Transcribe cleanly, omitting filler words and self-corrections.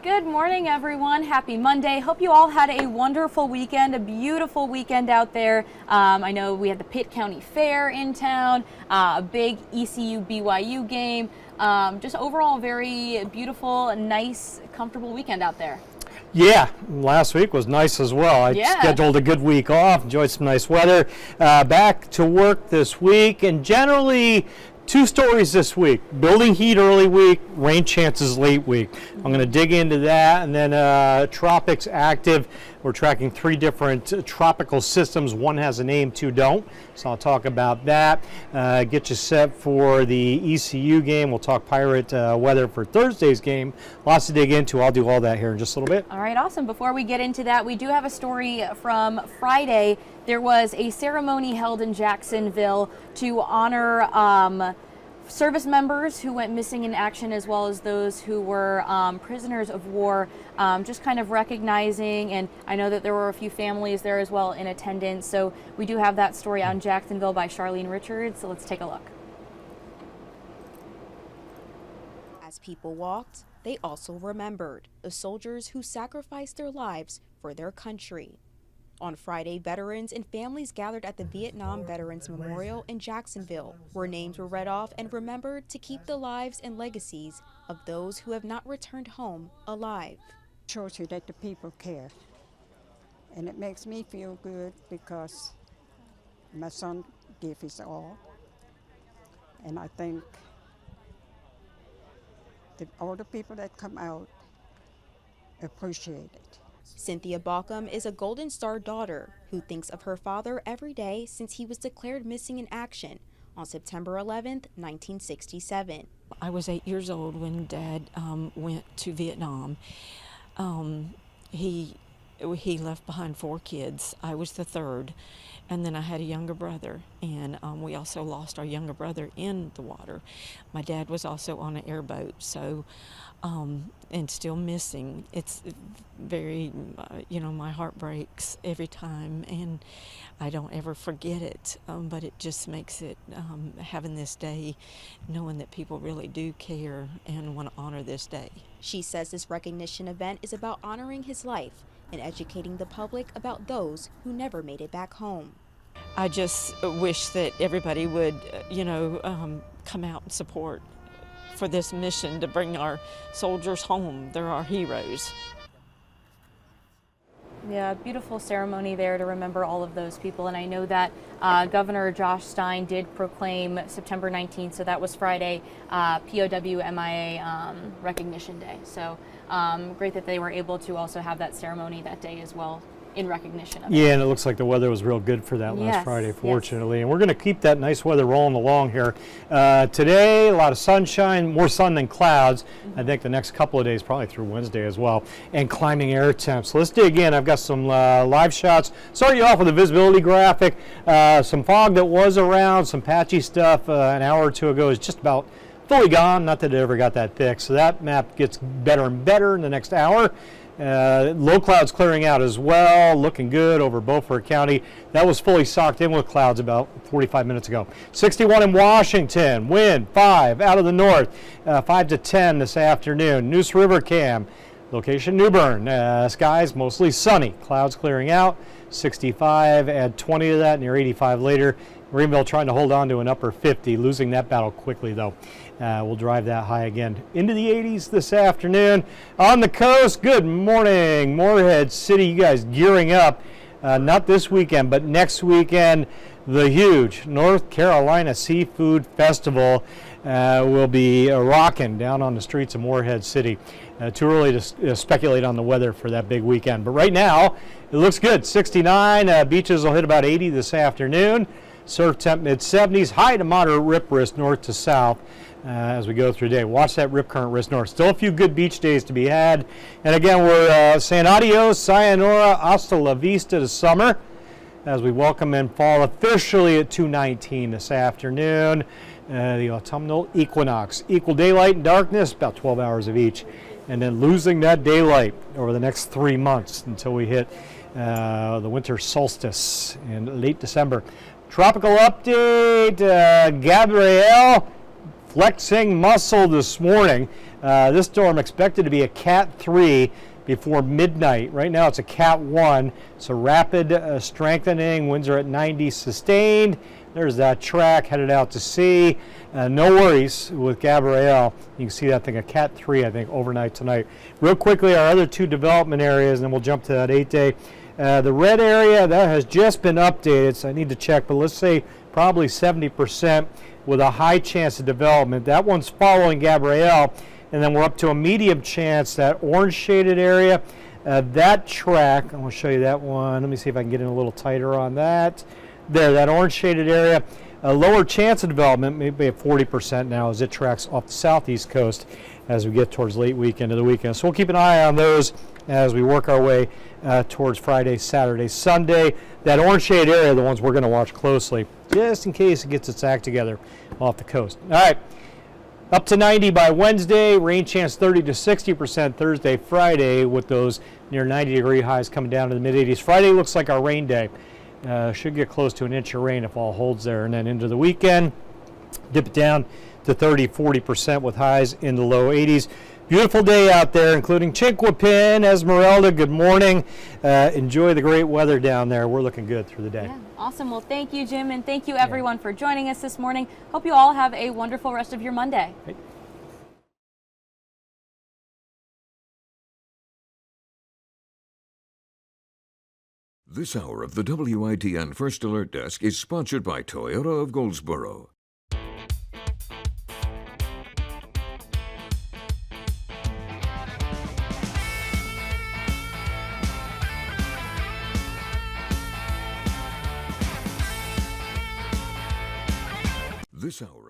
Good morning, everyone. Happy Monday. Hope you all had a wonderful weekend, a beautiful weekend out there. I know we had the Pitt County Fair in town, a big ECU BYU game. Just overall, very beautiful, nice, comfortable weekend out there. Yeah, last week was nice as well. I scheduled a good week off, enjoyed some nice weather. Back to work this week, and generally 2 stories this week. Building heat early week, rain chances late week. I'm going to dig into that, and then tropics active. We're tracking 3 different tropical systems. One has a name, 2 don't. So I'll talk about that. Get you set for the ECU game. We'll talk Pirate weather for Thursday's game. Lots to dig into. I'll do all that here in just a little bit. All right, awesome. Before we get into that, we do have a story from Friday. There was a ceremony held in Jacksonville to honor service members who went missing in action, as well as those who were prisoners of war, just kind of recognizing, and I know that there were a few families there as well in attendance, so we do have that story out in Jacksonville by Charlene Richards, so let's take a look. As people walked, they also remembered the soldiers who sacrificed their lives for their country. On Friday, veterans and families gathered at the Vietnam Veterans Memorial in Jacksonville, where names were read off and remembered to keep the lives and legacies of those who have not returned home alive. It shows you that the people care, and it makes me feel good because my son gave his all, and I think that all the people that come out appreciate it. Cynthia Baucom is a Golden Star daughter who thinks of her father every day since he was declared missing in action on September 11th, 1967. I was 8 years old when Dad went to Vietnam. He left behind 4 kids. I was the 3rd, and then I had a younger brother, and we also lost our younger brother in the water. My dad was also on an airboat, so and still missing. It's very, my heart breaks every time, and I don't ever forget it, but it just makes it, having this day, knowing that people really do care and want to honor this day. She says this recognition event is about honoring his life and educating the public about those who never made it back home. I just wish that everybody would, come out and support for this mission to bring our soldiers home. They're our heroes. Yeah, beautiful ceremony there to remember all of those people. And I know that Governor Josh Stein did proclaim September 19th, so that was Friday, POW MIA Recognition Day. So great that they were able to also have that ceremony that day as well, in recognition of it. Yeah, and it looks like the weather was real good for that last Friday, fortunately. And we're going to keep that nice weather rolling along here. Today, a lot of sunshine, more sun than clouds. I think the next couple of days, probably through Wednesday as well, and climbing air temps. So let's dig in. I've got some live shots. Start you off with a visibility graphic. Some fog that was around, some patchy stuff an hour or 2 ago is just about fully gone. Not that it ever got that thick. So that map gets better and better in the next hour. Low clouds clearing out as well, looking good over Beaufort County. That was fully socked in with clouds about 45 minutes ago. 61 in Washington, wind 5 out of the north, 5 to 10 this afternoon. Neuse River Cam, location New Bern. Skies mostly sunny, clouds clearing out. 65, add 20 to that, near 85 later. Greenville trying to hold on to an upper 50, losing that battle quickly though. We'll drive that high again into the 80s this afternoon. On the coast, good morning, Morehead City. You guys gearing up, not this weekend, but next weekend. The huge North Carolina Seafood Festival will be rocking down on the streets of Morehead City. Too early to speculate on the weather for that big weekend, but right now it looks good. 69, beaches will hit about 80 this afternoon. Surf temp mid-70s, high to moderate rip risk north to south as we go through the day. Watch that rip current risk north. Still a few good beach days to be had. And again, we're saying adios, sayonara, hasta la vista to summer as we welcome in fall officially at 2:19 this afternoon. The autumnal equinox. Equal daylight and darkness, about 12 hours of each. And then losing that daylight over the next 3 months until we hit the winter solstice in late December. Tropical update, Gabrielle, flexing muscle this morning. This storm expected to be a Cat 3 before midnight. Right now it's a Cat 1, so rapid strengthening. Winds are at 90 sustained. There's that track headed out to sea. No worries with Gabrielle. You can see that thing, a Cat 3, I think, overnight tonight. Real quickly, our other two development areas, and then we'll jump to that 8-day. The red area, that has just been updated, so I need to check, but let's say probably 70% with a high chance of development. That one's following Gabrielle, and then we're up to a medium chance, that orange shaded area. That track, I'm going to show you that one. Let me see if I can get in a little tighter on that. There, that orange shaded area, a lower chance of development, maybe at 40% now as it tracks off the southeast coast as we get towards late weekend of the weekend. So we'll keep an eye on those as we work our way towards Friday, Saturday, Sunday. That orange shaded area are the ones we're going to watch closely, just in case it gets its act together off the coast. All right, up to 90 by Wednesday, rain chance 30 to 60% Thursday, Friday, with those near 90-degree highs coming down to the mid-80s. Friday looks like our rain day. Should get close to an inch of rain if all holds there. And then into the weekend, dip it down to 30-40% with highs in the low 80s. Beautiful day out there, including Chinquapin, Esmeralda. Good morning. Enjoy the great weather down there. We're looking good through the day. Yeah, awesome. Well, thank you, Jim, and thank you, everyone, for joining us this morning. Hope you all have a wonderful rest of your Monday. Hey. This hour of the WITN First Alert Desk is sponsored by Toyota of Goldsboro. This hour